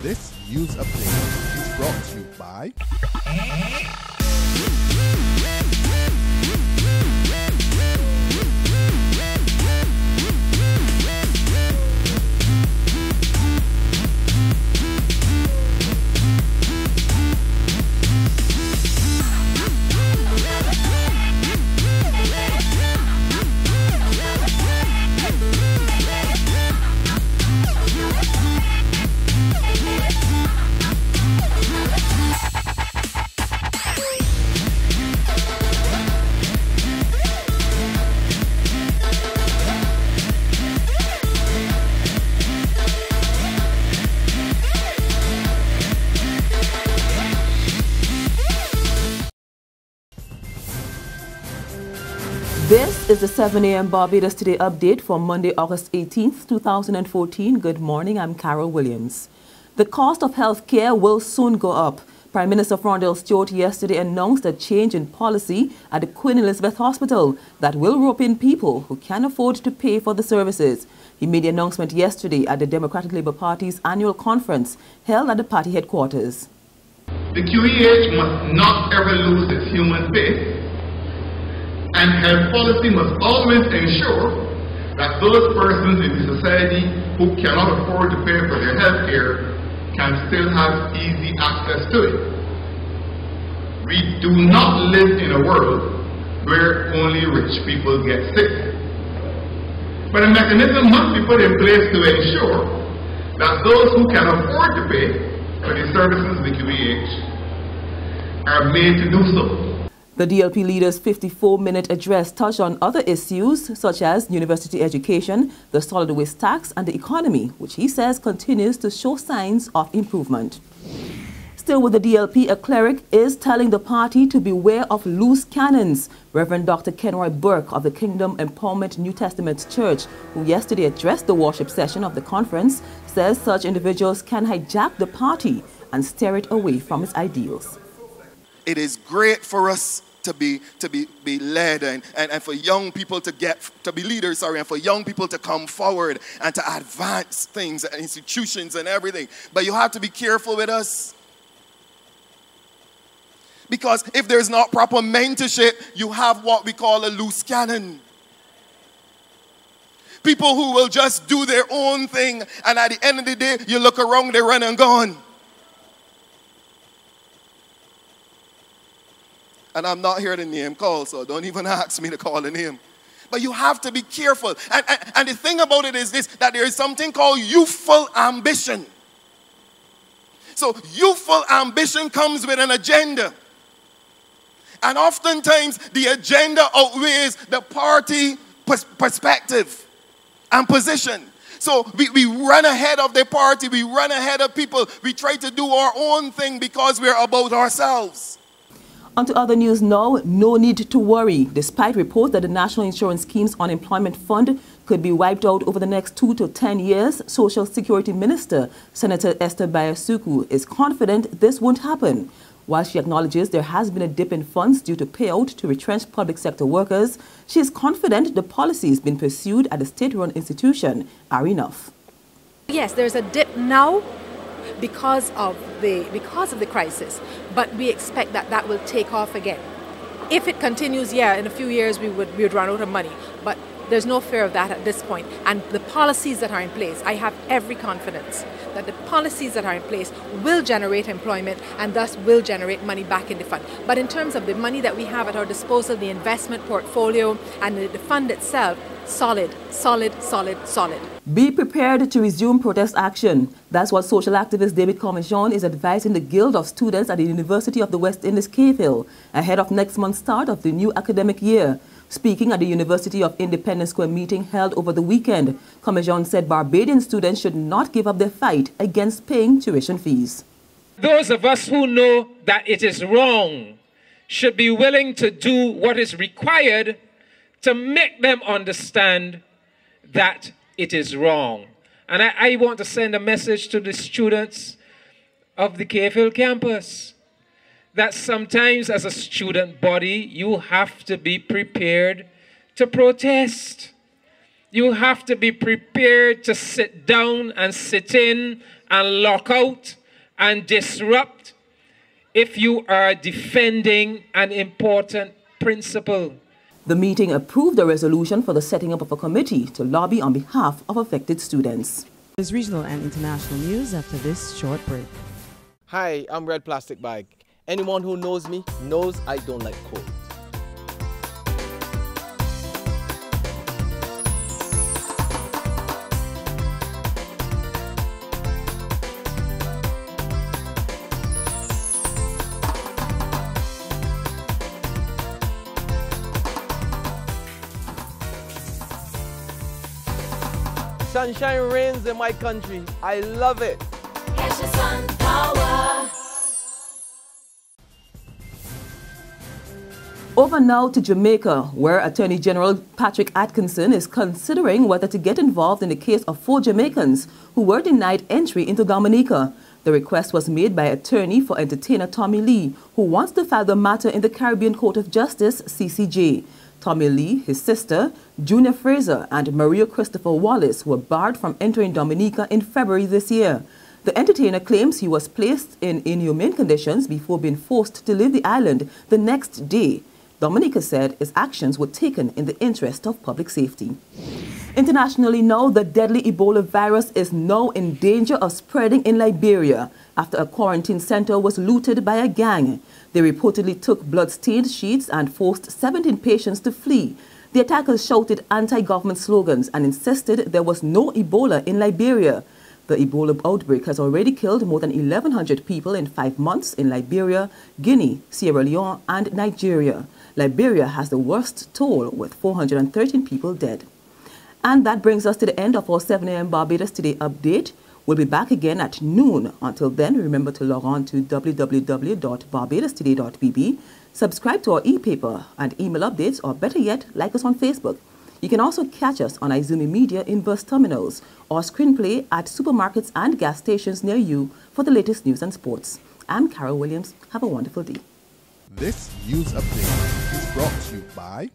This news update is brought to you by This is the 7 a.m. Barbados Today update for Monday, August 18th, 2014. Good morning, I'm Carol Williams. The cost of health care will soon go up. Prime Minister Frondell Stewart yesterday announced a change in policy at the Queen Elizabeth Hospital that will rope in people who can afford to pay for the services. He made the announcement yesterday at the Democratic Labour Party's annual conference held at the party headquarters. The QEH must not ever lose its human face, and health policy must always ensure that those persons in the society who cannot afford to pay for their health care can still have easy access to it. We do not live in a world where only rich people get sick. But a mechanism must be put in place to ensure that those who can afford to pay for the services of the QEH are made to do so. The DLP leader's 54-minute address touched on other issues such as university education, the solid waste tax and the economy, which he says continues to show signs of improvement. Still with the DLP, a cleric is telling the party to beware of loose cannons. Reverend Dr. Kenroy Burke of the Kingdom Empowerment New Testament Church, who yesterday addressed the worship session of the conference, says such individuals can hijack the party and steer it away from its ideals. It is great for us to be led and for young people to be leaders, and for young people to come forward and to advance things and institutions and everything. But you have to be careful with us. Because if there's not proper mentorship, you have what we call a loose cannon. People who will just do their own thing, and at the end of the day, you look around, they run and gone. And I'm not here to name call, so don't even ask me to call a name. But you have to be careful. And the thing about it is this, that there is something called youthful ambition. So youthful ambition comes with an agenda. And oftentimes the agenda outweighs the party perspective and position. So we run ahead of the party, we run ahead of people, we try to do our own thing because we're about ourselves. On to other news now. No need to worry. Despite reports that the National Insurance Scheme's unemployment fund could be wiped out over the next 2 to 10 years, Social Security Minister Senator Esther Bayasuku is confident this won't happen. While she acknowledges there has been a dip in funds due to payout to retrenched public sector workers, she is confident the policies being pursued at the state-run institution are enough. Yes, there's a dip now because of the crisis, but we expect that will take off again. If it continues, yeah, in a few years we would run out of money, but there's no fear of that at this point. And the policies that are in place, I have every confidence that the policies that are in place will generate employment and thus will generate money back in the fund. But in terms of the money that we have at our disposal, the investment portfolio and the fund itself, solid. Be prepared to resume protest action. That's what social activist David Commission is advising the Guild of Students at the University of the West Indies, Cave Hill, ahead of next month's start of the new academic year. Speaking at the University of Independence Square meeting held over the weekend, Commission said Barbadian students should not give up their fight against paying tuition fees. Those of us who know that it is wrong should be willing to do what is required to make them understand that it is wrong. And I want to send a message to the students of the Cave Hill campus that sometimes as a student body, you have to be prepared to protest. You have to be prepared to sit down and sit in and lock out and disrupt if you are defending an important principle. The meeting approved a resolution for the setting up of a committee to lobby on behalf of affected students. There's regional and international news after this short break. Hi, I'm Red Plastic Bag. Anyone who knows me knows I don't like cold. Sunshine reigns in my country. I love it. Catch the sun power. Over now to Jamaica, where Attorney General Patrick Atkinson is considering whether to get involved in the case of 4 Jamaicans who were denied entry into Dominica. The request was made by attorney for entertainer Tommy Lee, who wants to file the matter in the Caribbean Court of Justice, CCJ. Tommy Lee, his sister, Junior Fraser, and Maria Christopher Wallace were barred from entering Dominica in February this year. The entertainer claims he was placed in inhumane conditions before being forced to leave the island the next day. Dominica said his actions were taken in the interest of public safety. Internationally now, the deadly Ebola virus is now in danger of spreading in Liberia after a quarantine center was looted by a gang. They reportedly took blood-stained sheets and forced 17 patients to flee. The attackers shouted anti-government slogans and insisted there was no Ebola in Liberia. The Ebola outbreak has already killed more than 1,100 people in 5 months in Liberia, Guinea, Sierra Leone, and Nigeria. Liberia has the worst toll, with 413 people dead. And that brings us to the end of our 7 a.m. Barbados Today update. We'll be back again at noon. Until then, remember to log on to www.barbadostoday.bb, subscribe to our e-paper and email updates, or better yet, like us on Facebook. You can also catch us on Izumi Media in bus terminals or screenplay at supermarkets and gas stations near you for the latest news and sports. I'm Carol Williams. Have a wonderful day. This news update is brought to you by